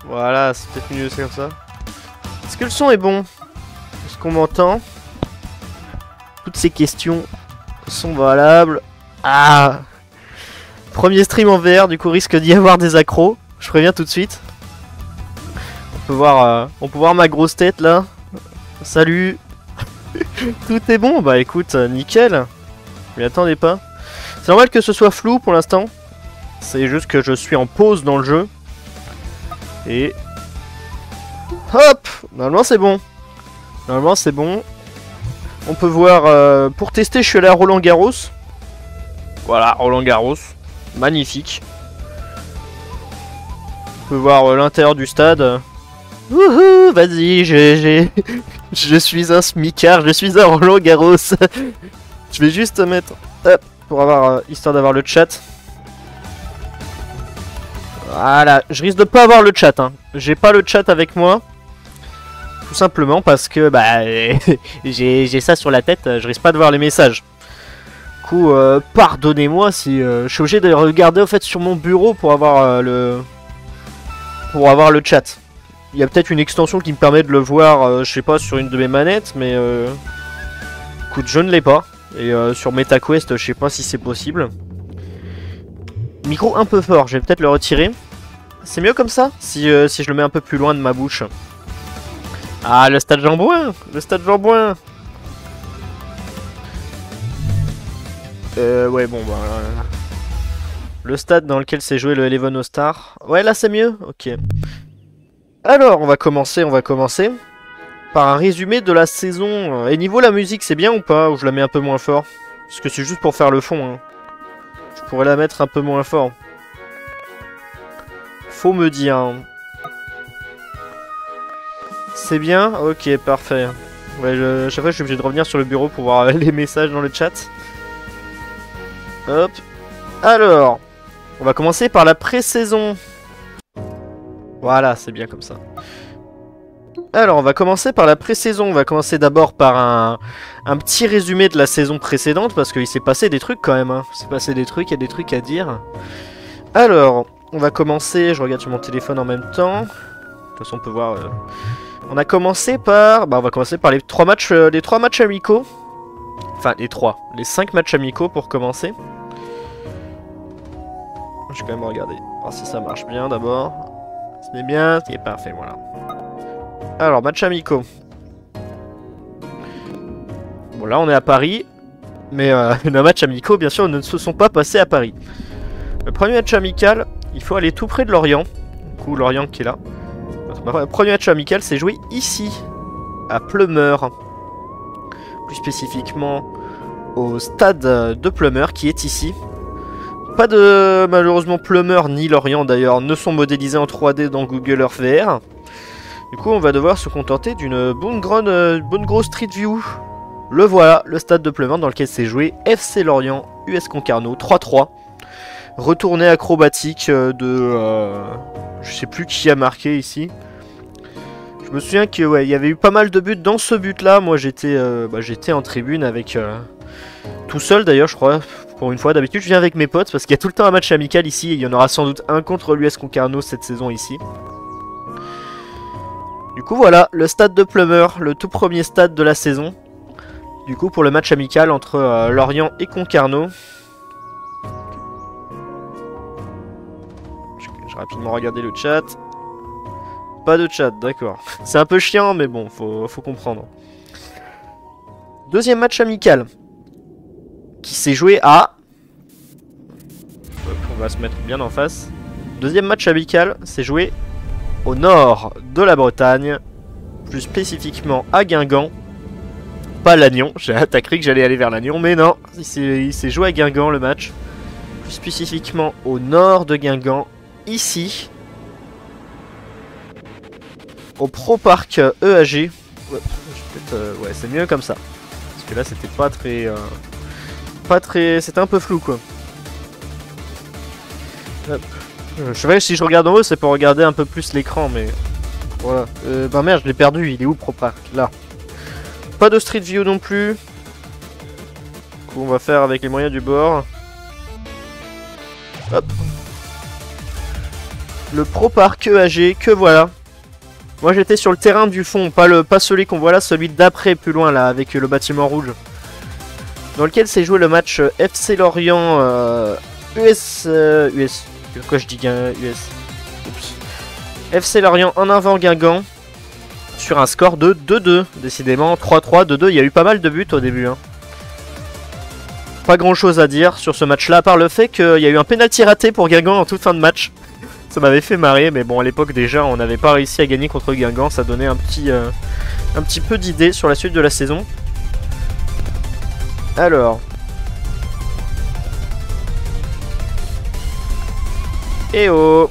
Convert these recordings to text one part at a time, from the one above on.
Voilà, c'est peut-être mieux, c'est comme ça. Est-ce que le son est bon? Est-ce qu'on m'entend? Toutes ces questions sont valables. Ah! Premier stream en VR, du coup risque d'y avoir des accros. Je préviens tout de suite. On peut voir ma grosse tête là. Salut. Tout est bon, bah écoute, nickel. Je m'y attendais pas. C'est normal que ce soit flou pour l'instant. C'est juste que je suis en pause dans le jeu. Et... hop! Normalement c'est bon. Normalement c'est bon. On peut voir... pour tester, je suis allé à Roland Garros. Voilà, Roland Garros. Magnifique. On peut voir l'intérieur du stade. Wouhou, vas-y, je suis un smicard, je suis un Roland Garros. Je vais juste mettre... hop, pour avoir... histoire d'avoir le chat. Voilà, je risque de pas avoir le chat, hein. J'ai pas le chat avec moi. Tout simplement parce que, bah... j'ai ça sur la tête, je risque pas de voir les messages. Du coup, pardonnez-moi si... je suis obligé de regarder, en fait, sur mon bureau pour avoir le... pour avoir le chat. Il y a peut-être une extension qui me permet de le voir, je sais pas, sur une de mes manettes, mais écoute, je ne l'ai pas. Et sur MetaQuest, je sais pas si c'est possible. Micro un peu fort, je vais peut-être le retirer. C'est mieux comme ça, si je le mets un peu plus loin de ma bouche. Ah, le stade Jean-Bouin! Le stade Jean-Bouin! Ouais, bon, bah... le stade dans lequel s'est joué le Eleven All-Star. Ouais, là, c'est mieux? Ok. Alors, on va commencer par un résumé de la saison. Et niveau la musique, c'est bien ou pas? Ou je la mets un peu moins fort? Parce que c'est juste pour faire le fond. Hein. Je pourrais la mettre un peu moins fort. Faut me dire. C'est bien? Ok, parfait. Ouais, chaque fois, je suis obligé de revenir sur le bureau pour voir les messages dans le chat. Hop. Alors, on va commencer par la pré-saison. Voilà, c'est bien comme ça. Alors, on va commencer par la pré-saison. On va commencer d'abord par un petit résumé de la saison précédente, parce qu'il s'est passé des trucs quand même. Hein. Il s'est passé des trucs, il y a des trucs à dire. Alors, on va commencer... je regarde sur mon téléphone en même temps. De toute façon, on peut voir... on a commencé par... bah, on va commencer par les 3 matchs amicaux. Enfin, les 5 matchs amicaux pour commencer. Je vais quand même regarder. voir si ça marche bien d'abord. C'est bien, c'est parfait, voilà. Alors, match amicaux. Bon, là, on est à Paris. Mais nos matchs amicaux, bien sûr, ne se sont pas passés à Paris. Le premier match amical, il faut aller tout près de Lorient. Du coup, Lorient qui est là. Notre premier match amical, c'est joué ici, à Pleumeur. Plus spécifiquement, au stade de Pleumeur, qui est ici. Pas de... malheureusement, Pleumeur ni Lorient, d'ailleurs, ne sont modélisés en 3D dans Google Earth VR. Du coup, on va devoir se contenter d'une bonne grosse Street View. Le voilà, le stade de Pleumeur dans lequel s'est joué FC Lorient, US Concarneau, 3-3. Retournée acrobatique de... je sais plus qui a marqué ici. Je me souviens que ouais, il y avait eu pas mal de buts dans ce but-là. Moi, j'étais en tribune avec... tout seul d'ailleurs, je crois, pour une fois. D'habitude, je viens avec mes potes parce qu'il y a tout le temps un match amical ici. Et il y en aura sans doute un contre l'US Concarneau cette saison ici. Du coup, voilà, le stade de Pleumeur, le tout premier stade de la saison. Du coup, pour le match amical entre Lorient et Concarneau. Je vais rapidement regarder le chat. Pas de chat, d'accord. C'est un peu chiant, mais bon, faut comprendre. Deuxième match amical. Qui s'est joué à... hop, on va se mettre bien en face. Deuxième match amical s'est joué au nord de la Bretagne. Plus spécifiquement à Guingamp. Pas Lannion, t'as cru que j'allais aller vers Lannion, mais non. Il s'est joué à Guingamp le match. Plus spécifiquement au nord de Guingamp. Ici. Au Pro Park EAG. Ouais, ouais, c'est mieux comme ça. Parce que là, c'était pas très... c'était un peu flou, quoi. Hop. Je sais si je regarde en haut, c'est pour regarder un peu plus l'écran, mais... voilà. Bah merde, je l'ai perdu. Il est où, Pro Park? Là. Pas de Street View non plus. Du coup, on va faire avec les moyens du bord. Hop. Le Pro Park EAG, que voilà. Moi j'étais sur le terrain du fond, pas celui qu'on voit là, celui d'après, plus loin là, avec le bâtiment rouge. Dans lequel s'est joué le match FC Lorient US. Quoi je dis US? Oups. FC Lorient en avant Guingamp. Sur un score de 2-2. Décidément, 3-3, 2-2. Il y a eu pas mal de buts au début. Hein. Pas grand chose à dire sur ce match là, à part le fait qu'il y a eu un penalty raté pour Guingamp en toute fin de match. Ça m'avait fait marrer, mais bon, à l'époque déjà, on n'avait pas réussi à gagner contre Guingamp. Ça donnait un petit peu d'idées sur la suite de la saison. Alors. Eh oh.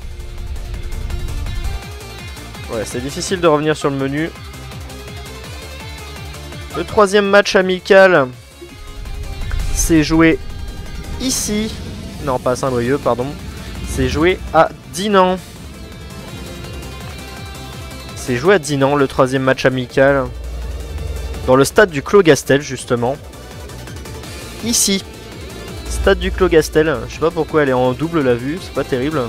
Ouais, c'est difficile de revenir sur le menu. Le troisième match amical s'est joué ici. Non, pas à Saint-Brieuc, pardon. C'est joué à Dinan. C'est joué à Dinan, le troisième match amical. Dans le stade du Clos Gastel, justement. Ici. Stade du Clos Gastel. Je sais pas pourquoi elle est en double la vue, c'est pas terrible.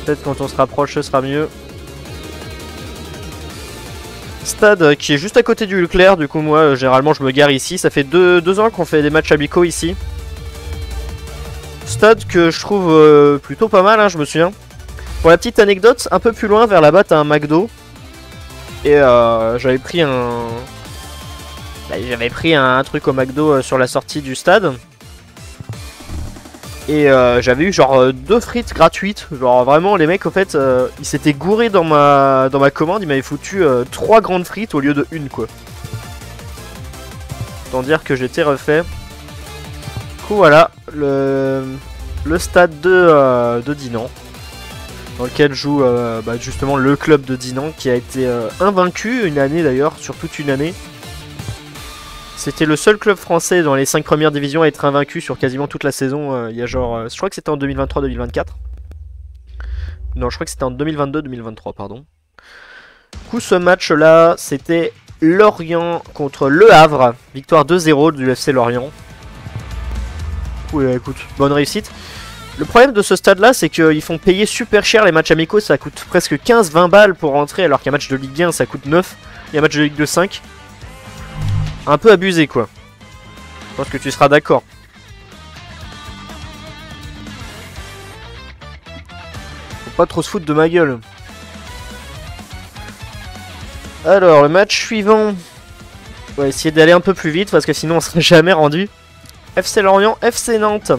Peut-être quand on se rapproche, ce sera mieux. Stade qui est juste à côté du Leclerc, du coup moi généralement je me gare ici. Ça fait deux ans qu'on fait des matchs amicaux ici. Stade que je trouve plutôt pas mal, hein, je me souviens. Pour la petite anecdote, un peu plus loin vers là-bas t'as un McDo. Et j'avais pris un truc au McDo sur la sortie du stade. Et j'avais eu genre 2 frites gratuites. Genre vraiment les mecs en fait ils s'étaient gourés dans ma commande. Ils m'avaient foutu 3 grandes frites au lieu de une quoi. Autant dire que j'étais refait. Du coup voilà le stade de Dinan. Dans lequel joue justement le club de Dinan qui a été invaincu une année d'ailleurs, sur toute une année. C'était le seul club français dans les 5 premières divisions à être invaincu sur quasiment toute la saison. Il y a genre, je crois que c'était en 2023-2024. Non, je crois que c'était en 2022-2023, pardon. Du coup, ce match-là, c'était Lorient contre Le Havre. Victoire 2-0 du FC Lorient. Oui, écoute, bonne réussite. Le problème de ce stade-là, c'est qu'ils font payer super cher les matchs amicaux. Ça coûte presque 15-20 balles pour rentrer, alors qu'un match de Ligue 1, ça coûte 9. Et un match de Ligue 2, 5. Un peu abusé quoi. Je pense que tu seras d'accord. Faut pas trop se foutre de ma gueule. Alors le match suivant. On va essayer d'aller un peu plus vite parce que sinon on serait jamais rendu. FC Lorient, FC Nantes.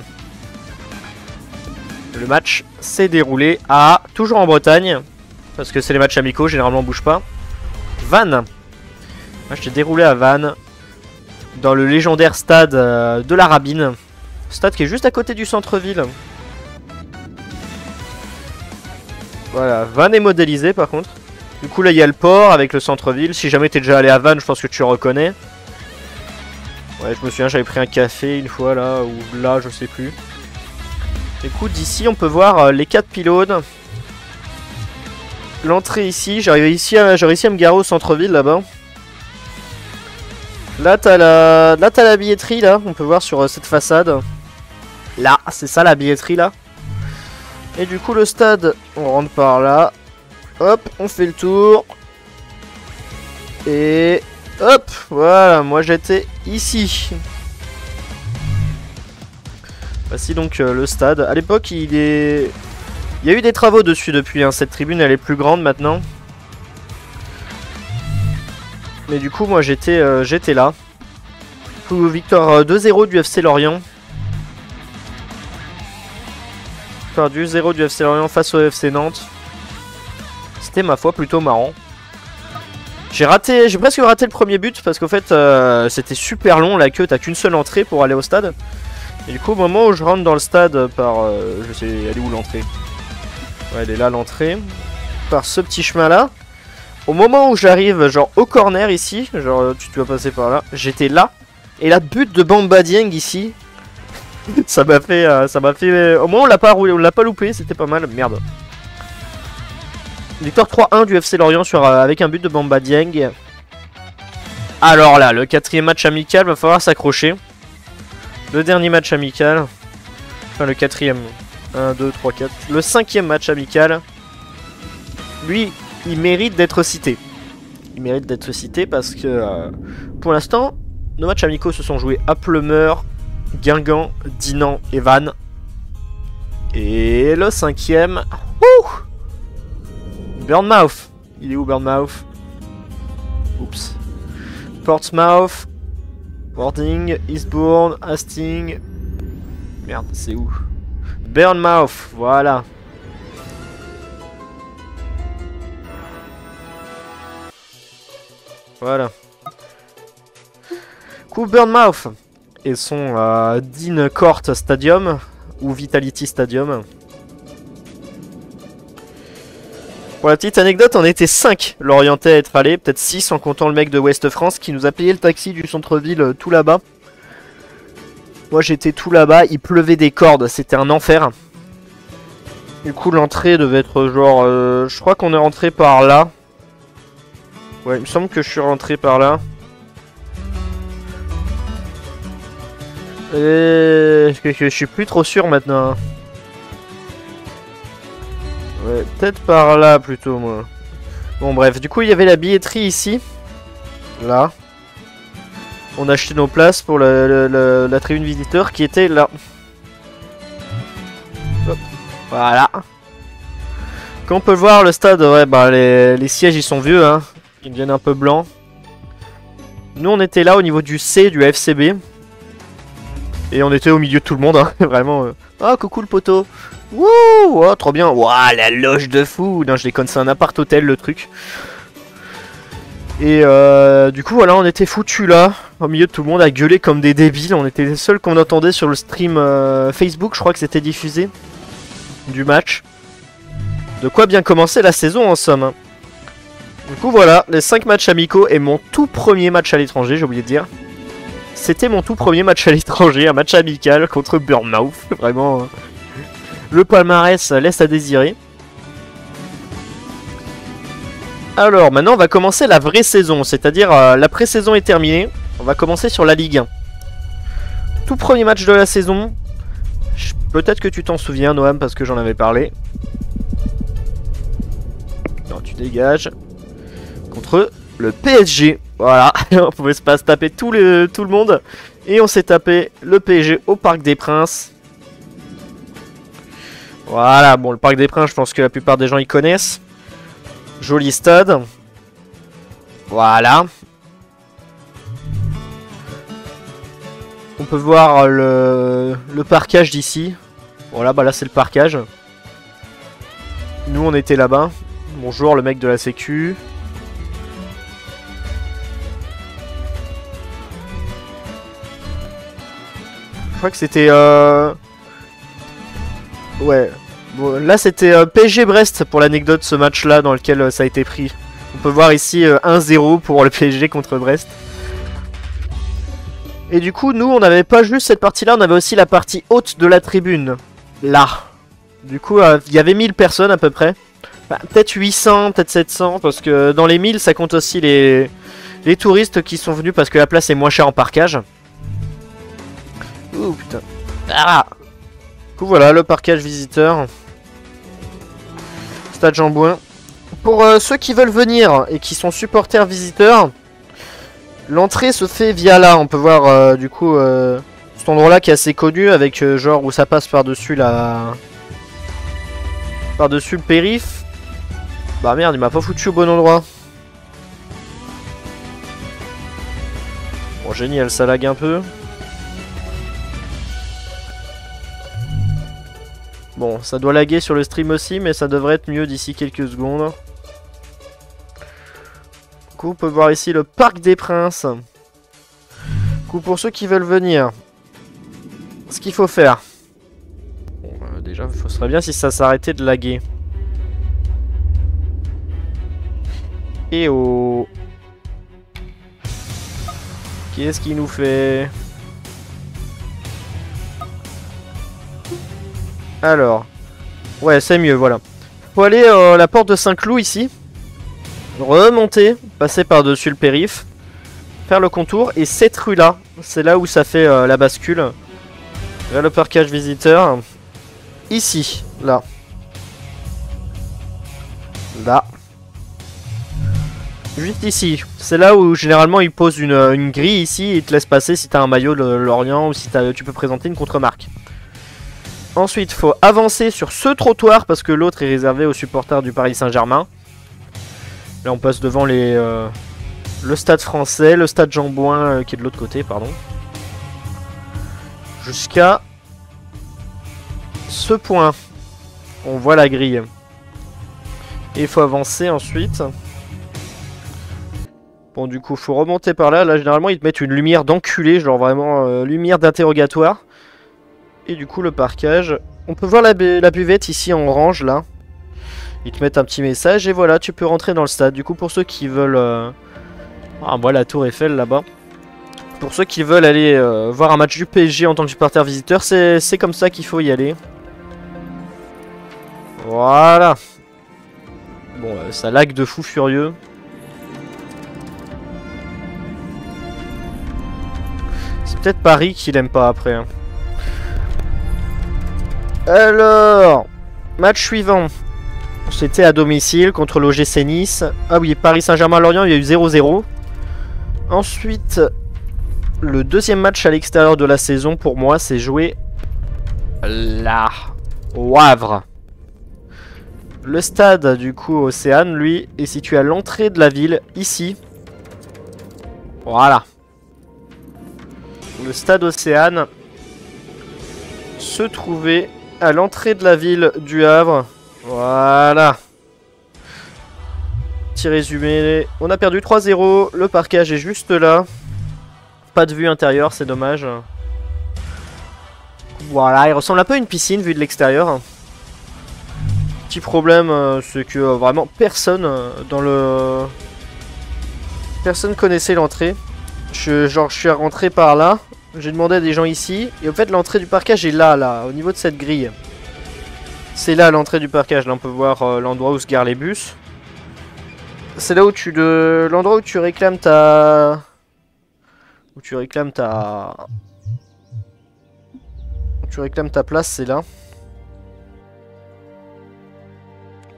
Le match s'est déroulé à... toujours en Bretagne. Parce que c'est les matchs amicaux, généralement on bouge pas. Vannes. Match s'est déroulé à Vannes. Dans le légendaire stade de la Rabine. Stade qui est juste à côté du centre-ville. Voilà, Vannes est modélisé par contre. Du coup là il y a le port avec le centre-ville. Si jamais t'es déjà allé à Vannes, je pense que tu reconnais. Ouais, je me souviens, j'avais pris un café une fois là, ou là, je sais plus. Du coup d'ici on peut voir les 4 pylônes. L'entrée ici, j'ai réussi à me garer au centre-ville là-bas. Là t'as la billetterie là, on peut voir sur cette façade. Là, c'est ça la billetterie là. Et du coup le stade, on rentre par là. Hop, on fait le tour. Et hop, voilà, moi j'étais ici. Voici donc le stade. À l'époque il y a eu des travaux dessus depuis, hein. Cette tribune elle est plus grande maintenant. Mais du coup moi j'étais là. Du coup victoire 2-0 du FC Lorient. Victoire 2-0 du FC Lorient face au FC Nantes. C'était ma foi plutôt marrant. J'ai presque raté le premier but parce qu'en fait c'était super long la queue, t'as qu'une seule entrée pour aller au stade. Et du coup au moment où je rentre dans le stade par... je sais, elle est où l'entrée? Ouais, elle est là l'entrée. Par ce petit chemin là. Au moment où j'arrive genre au corner ici, genre tu dois passer par là, j'étais là. Et la but de Bamba Dieng ici, ça m'a fait, au moins on l'a pas loupé, c'était pas mal, merde. Victoire 3-1 du FC Lorient avec un but de Bamba Dieng. Alors là, le 4e match amical, va falloir s'accrocher. Le dernier match amical, enfin le 4e. 1, 2, 3, 4. Le 5e match amical. Lui, il mérite d'être cité. Il mérite d'être cité parce que pour l'instant, nos matchs amicaux se sont joués à Plumeur, Guingamp, Dinan et Vannes. Et le 5e... Bournemouth. Il est où Bournemouth? Oups. Portsmouth, Warding, Eastbourne, Hastings. Merde, c'est où? Bournemouth, voilà. Voilà. Coup Bournemouth et son Dean Court Stadium ou Vitality Stadium. Pour la petite anecdote, on était 5 l'orienté à être allés, peut-être 6 en comptant le mec de Ouest France qui nous a payé le taxi du centre-ville tout là-bas. Moi j'étais tout là-bas, il pleuvait des cordes, c'était un enfer. Du coup l'entrée devait être genre... je crois qu'on est rentré par là. Ouais, il me semble que je suis rentré par là. Et... je suis plus trop sûr maintenant. Ouais, peut-être par là plutôt moi. Bon bref, du coup il y avait la billetterie ici. Là. On a acheté nos places pour la tribune visiteur qui était là. Hop. Voilà. Comme on peut voir le stade, ouais bah les sièges ils sont vieux hein. Ils deviennent un peu blancs. Nous on était là au niveau du C du FCB. Et on était au milieu de tout le monde hein. Vraiment. Ah coucou le poteau. Wouh, oh, trop bien. Waouh, la loge de fou. Non, je déconne, c'est un appart hôtel le truc. Et du coup, voilà, on était foutus là, au milieu de tout le monde, à gueuler comme des débiles. On était les seuls qu'on entendait sur le stream Facebook, je crois que c'était diffusé, du match. De quoi bien commencer la saison en somme. Du coup, voilà, les 5 matchs amicaux et mon tout premier match à l'étranger, j'ai oublié de dire. C'était mon tout premier match à l'étranger, un match amical contre Bournemouth, vraiment... Le palmarès laisse à désirer. Alors, maintenant, on va commencer la vraie saison. C'est-à-dire, la pré-saison est terminée. On va commencer sur la Ligue 1. Tout premier match de la saison. Peut-être que tu t'en souviens, Noam, parce que j'en avais parlé. Non, tu dégages. Contre le PSG. Voilà, on pouvait pas se taper tout le monde. Et on s'est tapé le PSG au Parc des Princes. Voilà, bon, le Parc des Princes, je pense que la plupart des gens y connaissent. Joli stade. Voilà. On peut voir le parquage d'ici. Voilà, bah là c'est le parquage. Nous on était là-bas. Bonjour le mec de la sécu. Je crois que c'était... Ouais. Bon, là c'était PSG Brest pour l'anecdote, ce match là dans lequel ça a été pris. On peut voir ici 1-0 pour le PSG contre Brest. Et du coup nous on n'avait pas juste cette partie là, on avait aussi la partie haute de la tribune. Là. Du coup il y avait 1000 personnes à peu près. Enfin, peut-être 800, peut-être 700 parce que dans les 1000 ça compte aussi les touristes qui sont venus parce que la place est moins chère en parquage. Ouh putain. Ah. Du coup voilà le parquage visiteur. Stade Jean-Bouin. Pour ceux qui veulent venir et qui sont supporters visiteurs, l'entrée se fait via là. On peut voir du coup cet endroit là qui est assez connu avec genre où ça passe par-dessus la... Par-dessus le périph. Bah merde, il m'a pas foutu au bon endroit. Bon génial, ça lag un peu. Bon, ça doit laguer sur le stream aussi, mais ça devrait être mieux d'ici quelques secondes. Du coup, on peut voir ici le Parc des Princes. Du coup, pour ceux qui veulent venir, ce qu'il faut faire... Bon, déjà, ce serait bien si ça s'arrêtait de laguer. Et oh... Qu'est-ce qu'il nous fait? Alors, ouais, c'est mieux, voilà. Faut aller à la porte de Saint-Cloud ici. Remonter, passer par-dessus le périph. Faire le contour. Et cette rue-là, c'est là où ça fait la bascule. Vers le parquage visiteur. ici, là. Là. Juste ici. C'est là où généralement ils posent une grille ici et ils te laissent passer si t'as un maillot de Lorient ou si tu peux présenter une contre-marque. Ensuite, faut avancer sur ce trottoir parce que l'autre est réservé aux supporters du Paris Saint-Germain. Là, on passe devant le stade français, le stade Jean-Bouin qui est de l'autre côté, pardon. Jusqu'à ce point. On voit la grille. Et il faut avancer ensuite. Bon, du coup, faut remonter par là. Là, généralement, ils te mettent une lumière d'enculé, genre vraiment lumière d'interrogatoire. Et du coup, le parquage. On peut voir la buvette ici en orange, là. Ils te mettent un petit message et voilà, tu peux rentrer dans le stade. Du coup, pour ceux qui veulent... Ah, moi, la tour Eiffel, là-bas. Pour ceux qui veulent aller voir un match du PSG en tant que supporter visiteur, c'est comme ça qu'il faut y aller. Voilà. Bon, ça lag de fou furieux. C'est peut-être Paris qui l'aime pas après. Hein. Alors, match suivant. C'était à domicile contre l'OGC Nice. Ah oui, Paris Saint-Germain-Lorient, il y a eu 0-0. Ensuite, le deuxième match à l'extérieur de la saison pour moi, c'est joué là, au Havre. Le stade, du coup, Océane, lui, est situé à l'entrée de la ville, ici. Voilà. Le stade Océane se trouvait à l'entrée de la ville du Havre. Voilà. Petit résumé. On a perdu 3-0. Le parquage est juste là. Pas de vue intérieure, c'est dommage. Voilà, il ressemble un peu à une piscine vu de l'extérieur. Petit problème, c'est que vraiment personne dans le... Personne connaissait l'entrée. Je suis rentré par là. J'ai demandé à des gens ici. Et en fait, l'entrée du parquage est là, au niveau de cette grille. C'est là l'entrée du parquage. Là, on peut voir l'endroit où se garent les bus. C'est là où l'endroit où tu réclames ta... Où tu réclames ta... Où tu réclames ta place, c'est là.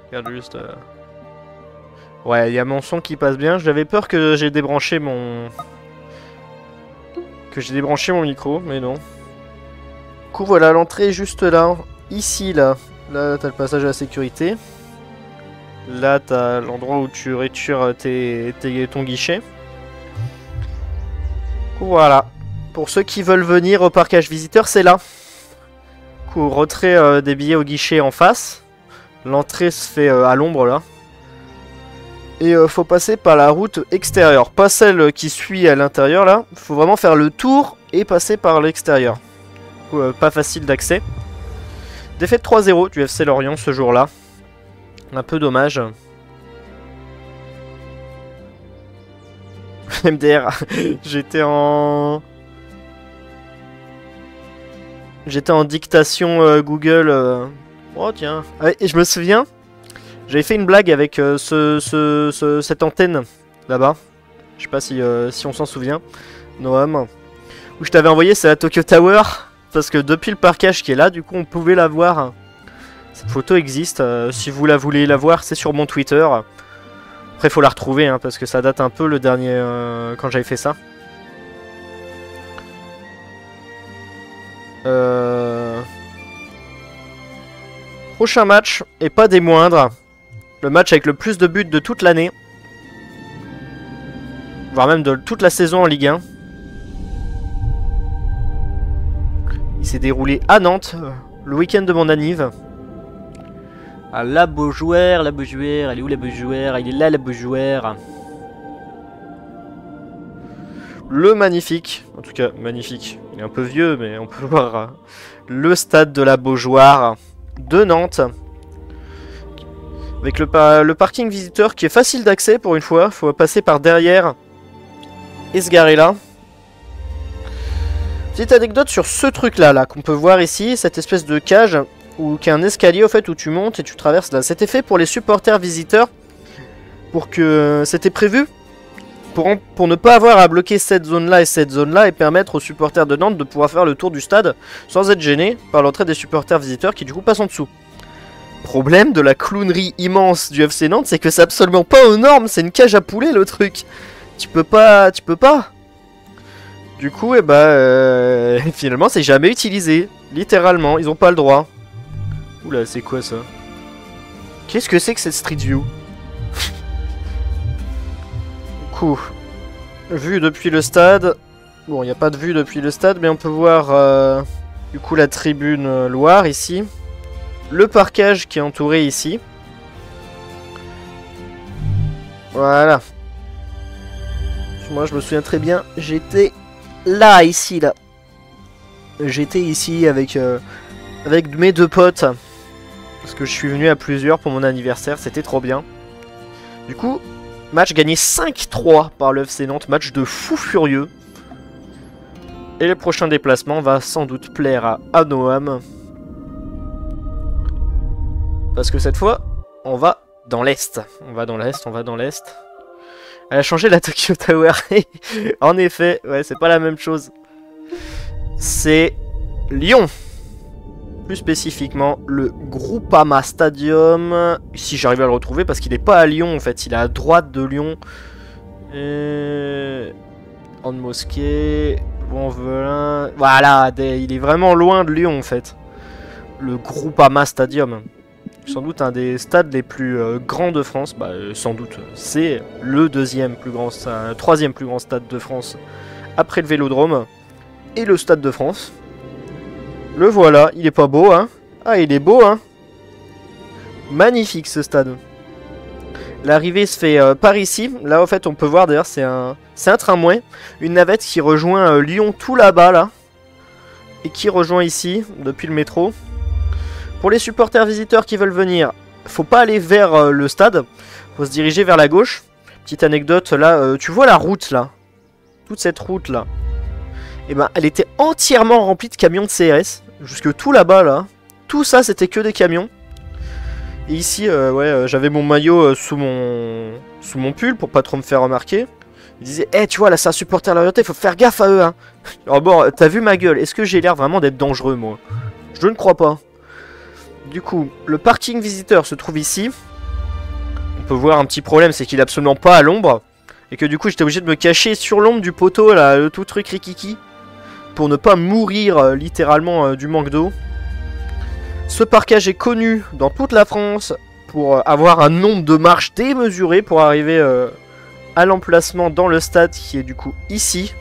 Regarde juste... Ouais, il y a mon son qui passe bien. J'avais peur que j'ai débranché mon... micro, mais non. Du coup, voilà, l'entrée est juste là. Ici, là. Là, t'as le passage à la sécurité. Là, t'as l'endroit où tu retires ton guichet. Voilà. Pour ceux qui veulent venir au parquage visiteur, c'est là. Du coup, retrait des billets au guichet en face. L'entrée se fait à l'ombre, là. Et faut passer par la route extérieure. Pas celle qui suit à l'intérieur, là. Faut vraiment faire le tour et passer par l'extérieur. Pas facile d'accès. Défaite 3-0 du FC Lorient ce jour-là. Un peu dommage. MDR, j'étais en dictation Google. Oh tiens. Ah, et je me souviens, j'avais fait une blague avec cette antenne là-bas. Je sais pas si on s'en souvient. Noam. Où je t'avais envoyé, c'est la Tokyo Tower. Parce que depuis le parquage qui est là, du coup on pouvait la voir. Cette photo existe, si vous voulez la voir, c'est sur mon Twitter. Après, il faut la retrouver, hein, parce que ça date un peu le dernier... quand j'avais fait ça. Prochain match, et pas des moindres. Le match avec le plus de buts de toute l'année. Voire même de toute la saison en Ligue 1. Il s'est déroulé à Nantes, le week-end de mon anniv. Ah, la Beaujouer, elle est où la Beaujouer? Il est là la Beaujouer. Le magnifique, en tout cas magnifique, il est un peu vieux mais on peut voir le stade de la Beaujoire de Nantes. Avec le parking visiteur qui est facile d'accès pour une fois, faut passer par derrière et se garer là. Petite anecdote sur ce truc là qu'on peut voir ici, cette espèce de cage. Ou qu'il y a un escalier au fait où tu montes et tu traverses là. C'était fait pour les supporters visiteurs. Pour que... C'était prévu pour ne pas avoir à bloquer cette zone-là et cette zone-là et permettre aux supporters de Nantes de pouvoir faire le tour du stade sans être gênés par l'entrée des supporters visiteurs qui du coup passent en dessous. Problème de la clownerie immense du FC Nantes, c'est que c'est absolument pas aux normes, c'est une cage à poulet le truc. Tu peux pas. Du coup, et finalement c'est jamais utilisé. Littéralement, ils ont pas le droit. Oula, c'est quoi ça? Qu'est-ce que c'est que cette Street View? Du coup, vue depuis le stade. Bon, il n'y a pas de vue depuis le stade, mais on peut voir du coup la tribune Loire ici. Le parkage qui est entouré ici. Voilà. Moi je me souviens très bien, j'étais là, ici, là. J'étais ici avec mes deux potes. Parce que je suis venu à plusieurs pour mon anniversaire, c'était trop bien. Du coup, match gagné 5-3 par le FC Nantes, match de fou furieux. Et le prochain déplacement va sans doute plaire à Noam. Parce que cette fois, on va dans l'Est. On va dans l'Est. Elle a changé la Tokyo Tower. En effet, ouais, c'est pas la même chose. C'est Lyon. Plus spécifiquement, le Groupama Stadium. Si j'arrive à le retrouver, parce qu'il n'est pas à Lyon en fait, il est à droite de Lyon. En mosquée. Bonvelin. Voilà, il est vraiment loin de Lyon en fait. Le Groupama Stadium. Sans doute un des stades les plus grands de France. Bah, sans doute, c'est le troisième plus grand stade de France. Après le Vélodrome et le Stade de France. Le voilà, il est pas beau, hein? Ah, il est beau, hein? Magnifique ce stade. L'arrivée se fait par ici. Là, en fait, on peut voir d'ailleurs, c'est un tramway. Une navette qui rejoint Lyon tout là-bas, là. Et qui rejoint ici, depuis le métro. Pour les supporters visiteurs qui veulent venir, faut pas aller vers le stade. Faut se diriger vers la gauche. Petite anecdote, là, tu vois la route, là. Toute cette route, là. Et ben, elle était entièrement remplie de camions de CRS. Jusque tout là-bas, là. Tout ça, c'était que des camions. Et ici, j'avais mon maillot sous mon pull pour pas trop me faire remarquer. Il disait, tu vois, là, c'est un supporter l'orienté, faut faire gaffe à eux, hein. Alors bon, t'as vu ma gueule, est-ce que j'ai l'air vraiment d'être dangereux, moi? Je ne crois pas. Du coup, le parking visiteur se trouve ici. On peut voir un petit problème, c'est qu'il est absolument pas à l'ombre. Et que du coup, j'étais obligé de me cacher sur l'ombre du poteau, là, le tout truc rikiki. Pour ne pas mourir littéralement du manque d'eau. Ce parkage est connu dans toute la France pour avoir un nombre de marches démesuré pour arriver à l'emplacement dans le stade qui est du coup ici.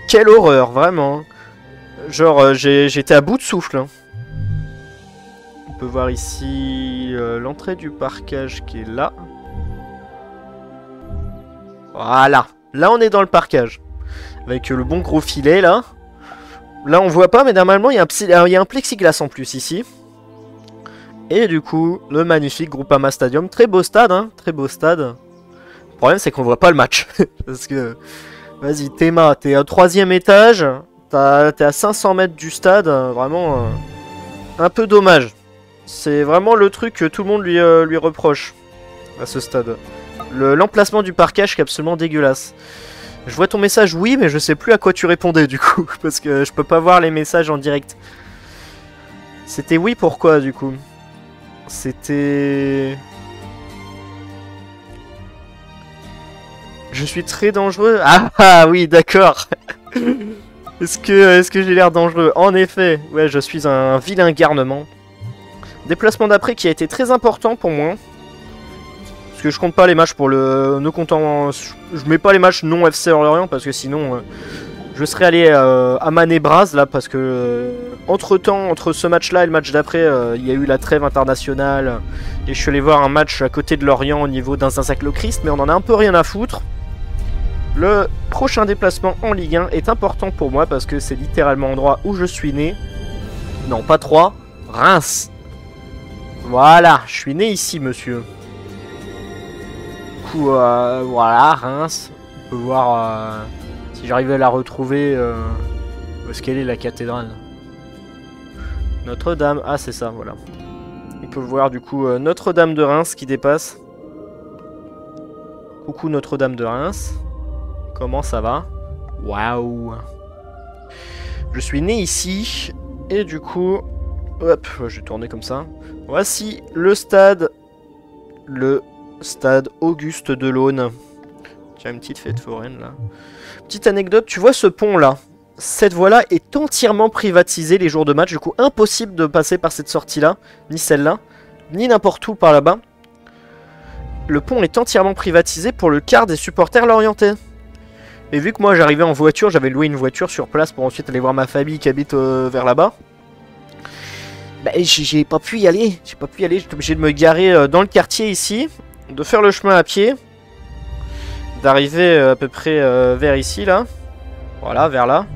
Quelle horreur, vraiment. Genre, j'étais à bout de souffle. Hein. On peut voir ici l'entrée du parkage qui est là. Voilà. Là, on est dans le parkage. Avec le bon gros filet, là. Là, on voit pas, mais normalement, il y a un plexiglas en plus, ici. Et du coup, le magnifique Groupama Stadium. Très beau stade, hein. Très beau stade. Le problème, c'est qu'on voit pas le match. Parce que... Vas-y, Théma, t'es au 3e étage. T'es à 500 mètres du stade. Vraiment... un peu dommage. C'est vraiment le truc que tout le monde lui reproche. À ce stade. L'emplacement du parkage qui est absolument dégueulasse. Je vois ton message, oui, mais je sais plus à quoi tu répondais du coup. Parce que je peux pas voir les messages en direct. C'était oui, pourquoi du coup? C'était... Je suis très dangereux. Ah oui, d'accord. Est-ce que j'ai l'air dangereux? En effet, ouais, je suis un vilain garnement. Déplacement d'après qui a été très important pour moi. Parce que je compte pas les matchs pour le... Ne comptant... Je mets pas les matchs non FC Orléans parce que sinon... je serais allé à Mané-Braz là parce que... entre temps, entre ce match-là et le match d'après, il y a eu la trêve internationale. Et je suis allé voir un match à côté de Lorient au niveau d'un Saint-Sacre-le-Christ. Mais on en a un peu rien à foutre. Le prochain déplacement en Ligue 1 est important pour moi parce que c'est littéralement l'endroit où je suis né. Non, pas 3. Reims. Voilà, je suis né ici, monsieur. Du coup, voilà, Reims. On peut voir si j'arrive à la retrouver. Où est-ce qu'elle est, la cathédrale? Notre-Dame. Ah, c'est ça, voilà. On peut voir du coup Notre-Dame de Reims qui dépasse. Coucou Notre-Dame de Reims. Comment ça va? Waouh. Je suis né ici. Et du coup... Hop, je vais tourner comme ça. Voici le stade. Le stade Auguste Delaune. Tiens, une petite fête foraine là. Petite anecdote, tu vois ce pont là? Cette voie-là est entièrement privatisée les jours de match. Du coup, impossible de passer par cette sortie-là. Ni celle-là. Ni n'importe où par là-bas. Le pont est entièrement privatisé pour le quart des supporters lorientais. Et vu que moi j'arrivais en voiture, j'avais loué une voiture sur place pour ensuite aller voir ma famille qui habite vers là-bas. Bah, j'ai pas pu y aller. J'étais obligé de me garer dans le quartier ici. De faire le chemin à pied. D'arriver à peu près vers ici là. Voilà, vers là.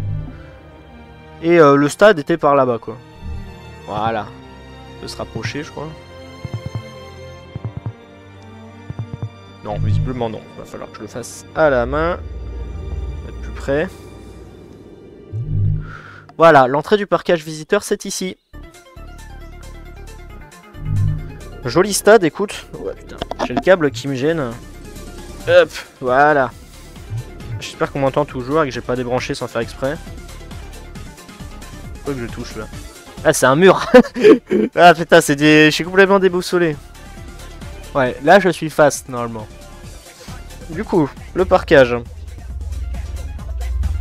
Et le stade était par là-bas quoi. Voilà. On peut se rapprocher je crois. Non, visiblement non. Il va falloir que je le fasse à la main. Être plus près. Voilà, l'entrée du parkage visiteur c'est ici. Joli stade, écoute. Ouais, putain. J'ai le câble qui me gêne. Hop, voilà. J'espère qu'on m'entend toujours et que j'ai pas débranché sans faire exprès. Faut que je touche là. Ah, c'est un mur. Ah putain, c'est des... Je suis complètement déboussolé. Ouais, là je suis fast normalement. Du coup, le parkage.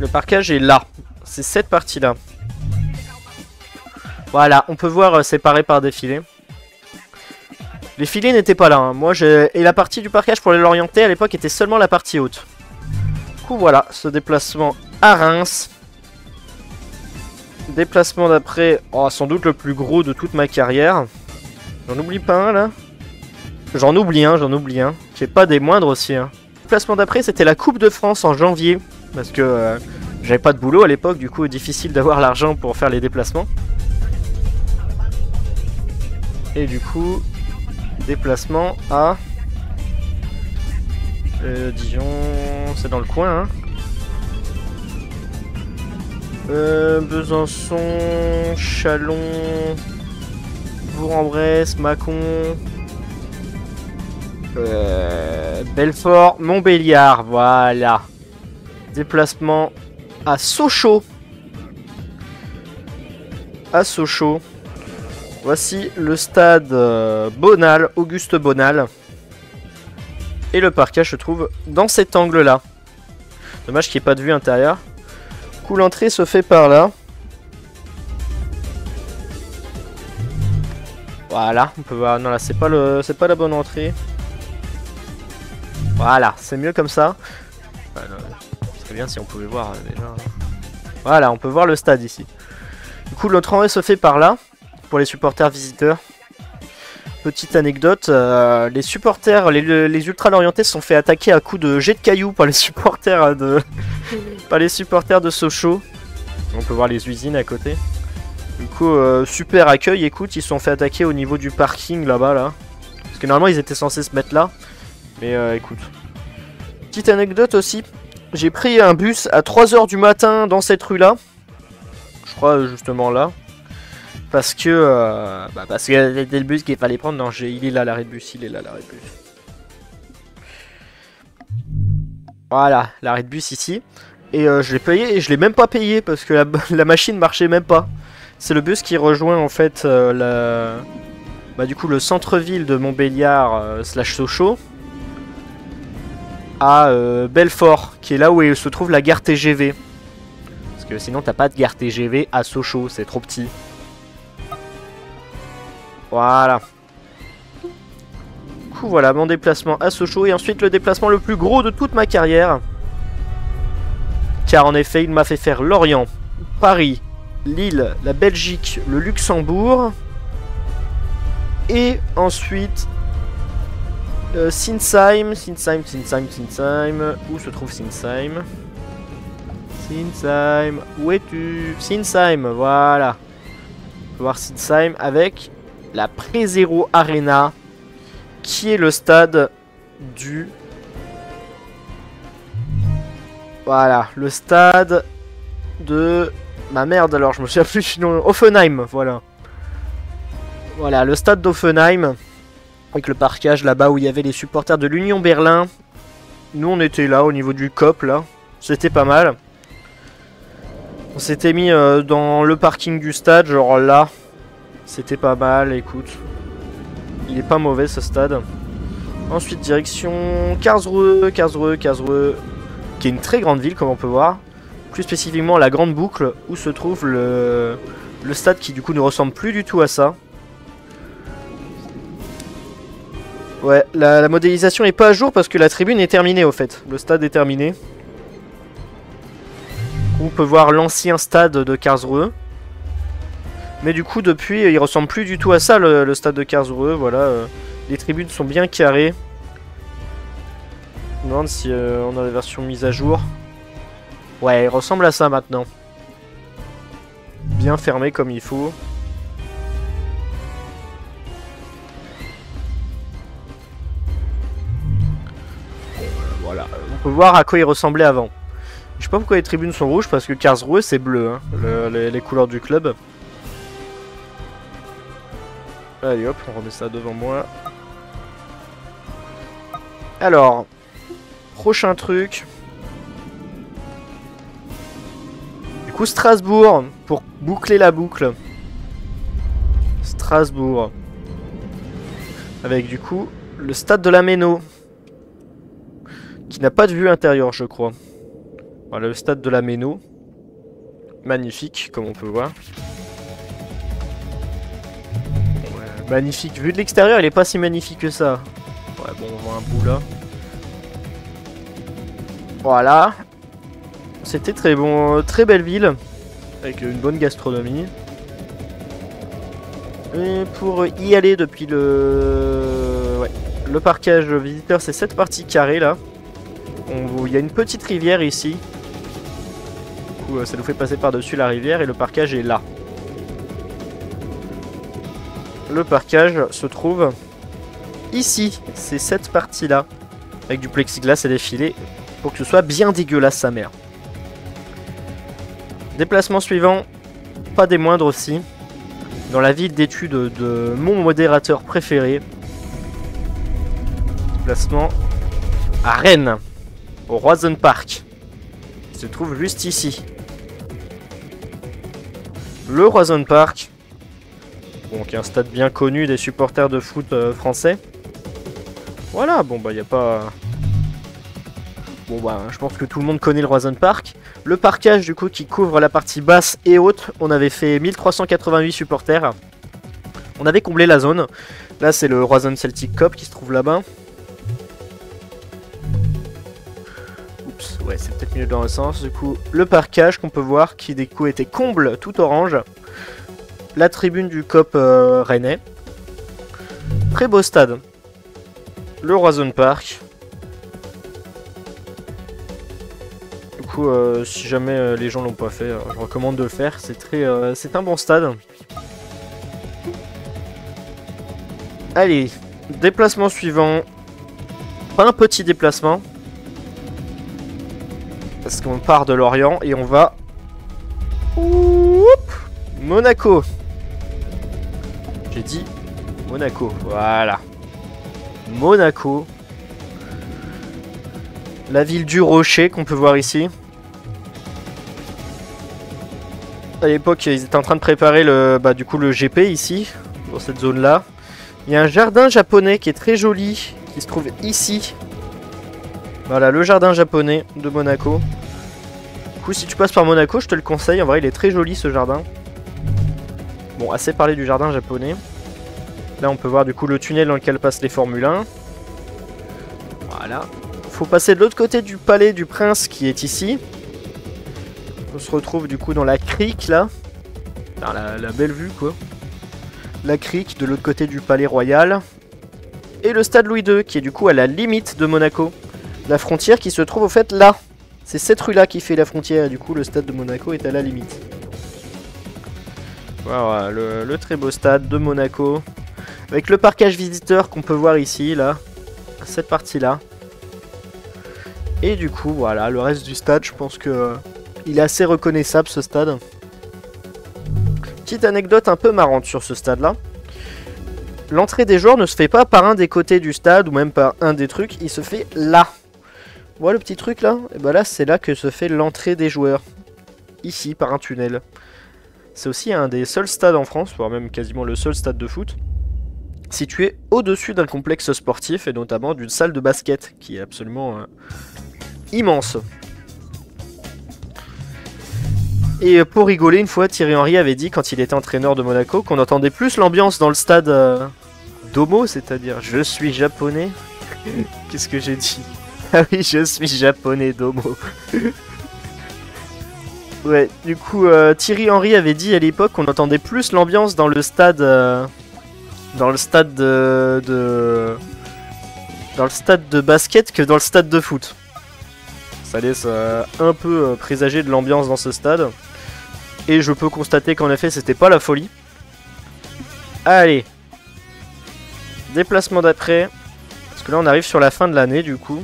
Le parkage est là. C'est cette partie là. Voilà, on peut voir séparé par des filets. Les filets n'étaient pas là. Hein. Moi, et la partie du parkage pour les Lorientais à l'époque était seulement la partie haute. Du coup, voilà, ce déplacement à Reims. Déplacement d'après, oh, sans doute le plus gros de toute ma carrière. J'en oublie pas un là. J'en oublie un. J'ai pas des moindres aussi. Hein. Déplacement d'après, c'était la Coupe de France en janvier. Parce que j'avais pas de boulot à l'époque, du coup, difficile d'avoir l'argent pour faire les déplacements. Et du coup, déplacement à Dijon, c'est dans le coin. Hein. Besançon, Châlons, Bourg-en-Bresse, Mâcon, Belfort, Montbéliard, voilà. Déplacement à Sochaux. Voici le stade Bonal, Auguste Bonal. Et le parkage se trouve dans cet angle-là. Dommage qu'il n'y ait pas de vue intérieure. Du coup, l'entrée se fait par là. Voilà, on peut voir. Non, là, c'est pas la bonne entrée. Voilà, c'est mieux comme ça. Enfin, non, ce serait bien si on pouvait voir déjà. Voilà, on peut voir le stade ici. Du coup, l'autre entrée se fait par là. Pour les supporters visiteurs. Petite anecdote, les supporters, les ultra lorientais se sont fait attaquer à coups de jet de cailloux par les supporters de Sochaux. On peut voir les usines à côté. Du coup, super accueil, écoute, ils se sont fait attaquer au niveau du parking là-bas là. Parce que normalement ils étaient censés se mettre là. Mais écoute. Petite anecdote aussi, j'ai pris un bus à 3 h du matin dans cette rue là. Je crois justement là. Parce que c'était le bus qu'il fallait prendre. Non, il est là l'arrêt de bus, Voilà, l'arrêt de bus ici. Et je l'ai payé et je l'ai même pas payé parce que la machine marchait même pas. C'est le bus qui rejoint en fait du coup le centre-ville de Montbéliard / Sochaux à Belfort, qui est là où se trouve la gare TGV. Parce que sinon t'as pas de gare TGV à Sochaux, c'est trop petit. Voilà. Du coup, voilà mon déplacement à Sochaux. Et ensuite, le déplacement le plus gros de toute ma carrière. Car en effet, il m'a fait faire Lorient, Paris, Lille, la Belgique, le Luxembourg. Et ensuite, Sinsheim. Où se trouve Sinsheim? Sinsheim. Où es-tu? Sinsheim, voilà. On peut voir Sinsheim avec la Prezero Arena, qui est le stade du... Voilà, le stade de... Ma merde, alors je me souviens plus du nom. Offenheim, voilà. Voilà, le stade d'Offenheim, avec le parkage là-bas où il y avait les supporters de l'Union Berlin Nous on était là au niveau du COP là. C'était pas mal. On s'était mis dans le parking du stade, genre là. C'était pas mal, écoute. Il est pas mauvais ce stade. Ensuite direction Karlsruhe, qui est une très grande ville comme on peut voir. Plus spécifiquement la grande boucle où se trouve le stade qui du coup ne ressemble plus du tout à ça. Ouais, la modélisation est pas à jour parce que la tribune est terminée au fait. Le stade est terminé. On peut voir l'ancien stade de Karlsruhe. Mais du coup depuis il ressemble plus du tout à ça le stade de Karlsruhe. Voilà, les tribunes sont bien carrées. Je me demande si on a la version mise à jour. Ouais, il ressemble à ça maintenant. Bien fermé comme il faut. Voilà, on peut voir à quoi il ressemblait avant. Je sais pas pourquoi les tribunes sont rouges, parce que Karlsruhe c'est bleu, hein, les couleurs du club. Allez hop, on remet ça devant moi. Alors, prochain truc. Du coup, Strasbourg, pour boucler la boucle. Strasbourg. Avec du coup, le stade de la Méno. Qui n'a pas de vue intérieure, je crois. Voilà, le stade de la Méno. Magnifique, comme on peut voir. Ouais, magnifique. Vu de l'extérieur, il est pas si magnifique que ça. Ouais, bon, on voit un bout là. Voilà. C'était très bon, très belle ville. Avec une bonne gastronomie. Et pour y aller depuis le parkage visiteur, c'est cette partie carrée là. Il y a une petite rivière ici. Du coup, ça nous fait passer par-dessus la rivière et le parkage est là. Le parkage se trouve ici. C'est cette partie-là. Avec du plexiglas et des filets pour que ce soit bien dégueulasse sa mère. Déplacement suivant, pas des moindres aussi. Dans la ville d'études de mon modérateur préféré. Déplacement à Rennes. Au Roizen-Park, qui se trouve juste ici. Le Roizen-Park, bon, qui est un stade bien connu des supporters de foot français. Voilà, bon bah y a pas... Bon bah je pense que tout le monde connaît le Roizen-Park. Le parkage du coup qui couvre la partie basse et haute, on avait fait 1388 supporters. On avait comblé la zone. Là c'est le Roizen Celtic Cup qui se trouve là-bas. Ouais, c'est peut-être mieux dans le sens. Du coup, le parkage qu'on peut voir qui, du coup, était comble tout orange. La tribune du COP rennais. Très beau stade. Le Roizen-Park. Du coup, si jamais les gens l'ont pas fait, je recommande de le faire. C'est un bon stade. Allez, déplacement suivant. Pas un petit déplacement. Parce qu'on part de Lorient et on va... Oup, Monaco. J'ai dit Monaco, voilà. Monaco. La ville du Rocher qu'on peut voir ici. À l'époque, ils étaient en train de préparer le GP ici, dans cette zone-là. Il y a un jardin japonais qui est très joli, qui se trouve ici. Voilà, le jardin japonais de Monaco. Du coup, si tu passes par Monaco, je te le conseille. En vrai, il est très joli ce jardin. Bon, assez parlé du jardin japonais. Là, on peut voir du coup le tunnel dans lequel passent les Formule 1. Voilà. Faut passer de l'autre côté du palais du prince qui est ici. On se retrouve du coup dans la crique là. Dans la belle vue quoi. La crique de l'autre côté du palais royal. Et le stade Louis II qui est du coup à la limite de Monaco. La frontière qui se trouve au fait là. C'est cette rue là qui fait la frontière et du coup le stade de Monaco est à la limite. Voilà le très beau stade de Monaco. Avec le parkage visiteur qu'on peut voir ici là. Cette partie là. Et du coup voilà le reste du stade, je pense que il est assez reconnaissable ce stade. Petite anecdote un peu marrante sur ce stade là. L'entrée des joueurs ne se fait pas par un des côtés du stade ou même par un des trucs, il se fait là. Voilà le petit truc là. Et bah là, c'est là que se fait l'entrée des joueurs. Ici, par un tunnel. C'est aussi un des seuls stades en France, voire même quasiment le seul stade de foot, situé au-dessus d'un complexe sportif et notamment d'une salle de basket qui est absolument immense. Et pour rigoler, une fois, Thierry Henry avait dit, quand il était entraîneur de Monaco, qu'on entendait plus l'ambiance dans le stade Domo, c'est-à-dire « Je suis japonais ». Qu'est-ce que j'ai dit? Ah oui, je suis japonais, Domo. Ouais, du coup, Thierry Henry avait dit à l'époque qu'on entendait plus l'ambiance dans le stade... dans le stade dans le stade de basket que dans le stade de foot. Ça laisse un peu présager de l'ambiance dans ce stade. Et je peux constater qu'en effet, c'était pas la folie. Allez. Déplacement d'après. Parce que là, on arrive sur la fin de l'année, du coup.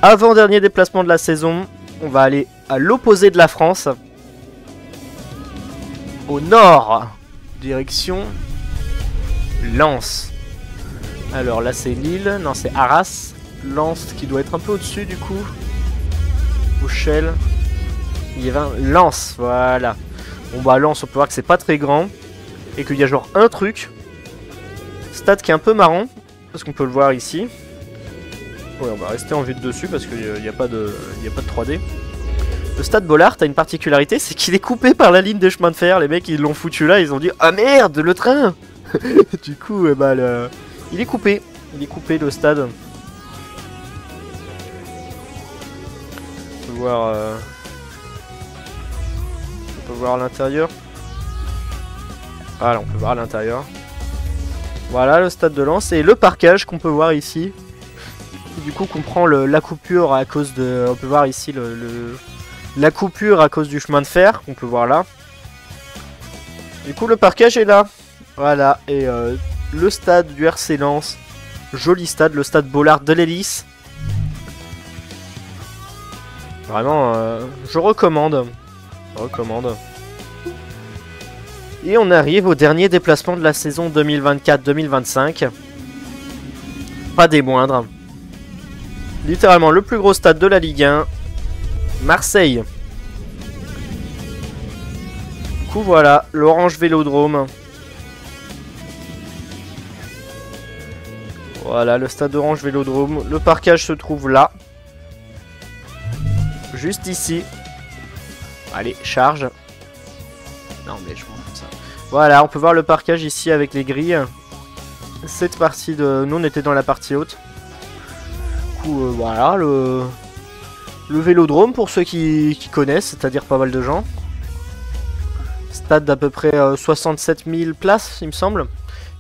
Avant-dernier déplacement de la saison. On va aller à l'opposé de la France. Au nord. Direction Lens. Alors là, c'est Lille. Non, c'est Arras. Lens qui doit être un peu au-dessus, du coup. Auchel. Il y avait un Lens, voilà. Bon bah Lens, on peut voir que c'est pas très grand. Et qu'il y a genre un truc. Stade qui est un peu marrant. Parce qu'on peut le voir ici. Ouais, on va rester en vue de dessus parce qu'il n'y a pas de 3D. Le stade Bollaert a une particularité, c'est qu'il est coupé par la ligne des chemins de fer. Les mecs, ils l'ont foutu là, ils ont dit « Ah merde, le train !» Du coup, bah, il est coupé. Il est coupé, le stade. On peut voir... On peut voir l'intérieur. Voilà, on peut voir l'intérieur. Voilà le stade de Lens et le parquage qu'on peut voir ici. Du coup, comprend la coupure à cause de... On peut voir ici la coupure à cause du chemin de fer qu'on peut voir là. Du coup, le parquage est là. Voilà, et le stade du RC Lens. Joli stade, le stade Bollaert de l'Hélice. Vraiment, je recommande. Et on arrive au dernier déplacement de la saison 2024-2025. Pas des moindres. Littéralement le plus gros stade de la Ligue 1. Marseille. Du coup voilà, l'Orange Vélodrome. Voilà, le stade Orange Vélodrome. Le parquage se trouve là. Juste ici. Allez, charge. Non mais je m'en fous de ça. Voilà, on peut voir le parquage ici avec les grilles. Cette partie de... Nous on était dans la partie haute. Du coup voilà, le Vélodrome pour ceux qui connaissent, c'est-à-dire pas mal de gens. Stade d'à peu près 67 000 places, il me semble.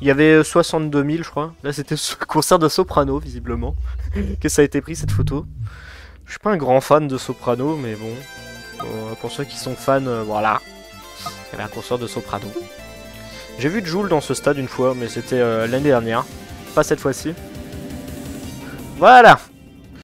Il y avait 62 000 je crois. Là c'était le concert de Soprano visiblement. Que ça a été pris cette photo. Je suis pas un grand fan de Soprano mais bon. Pour ceux qui sont fans, voilà. Il y avait un concert de Soprano. J'ai vu Jul dans ce stade une fois, mais c'était l'année dernière. Pas cette fois-ci. Voilà.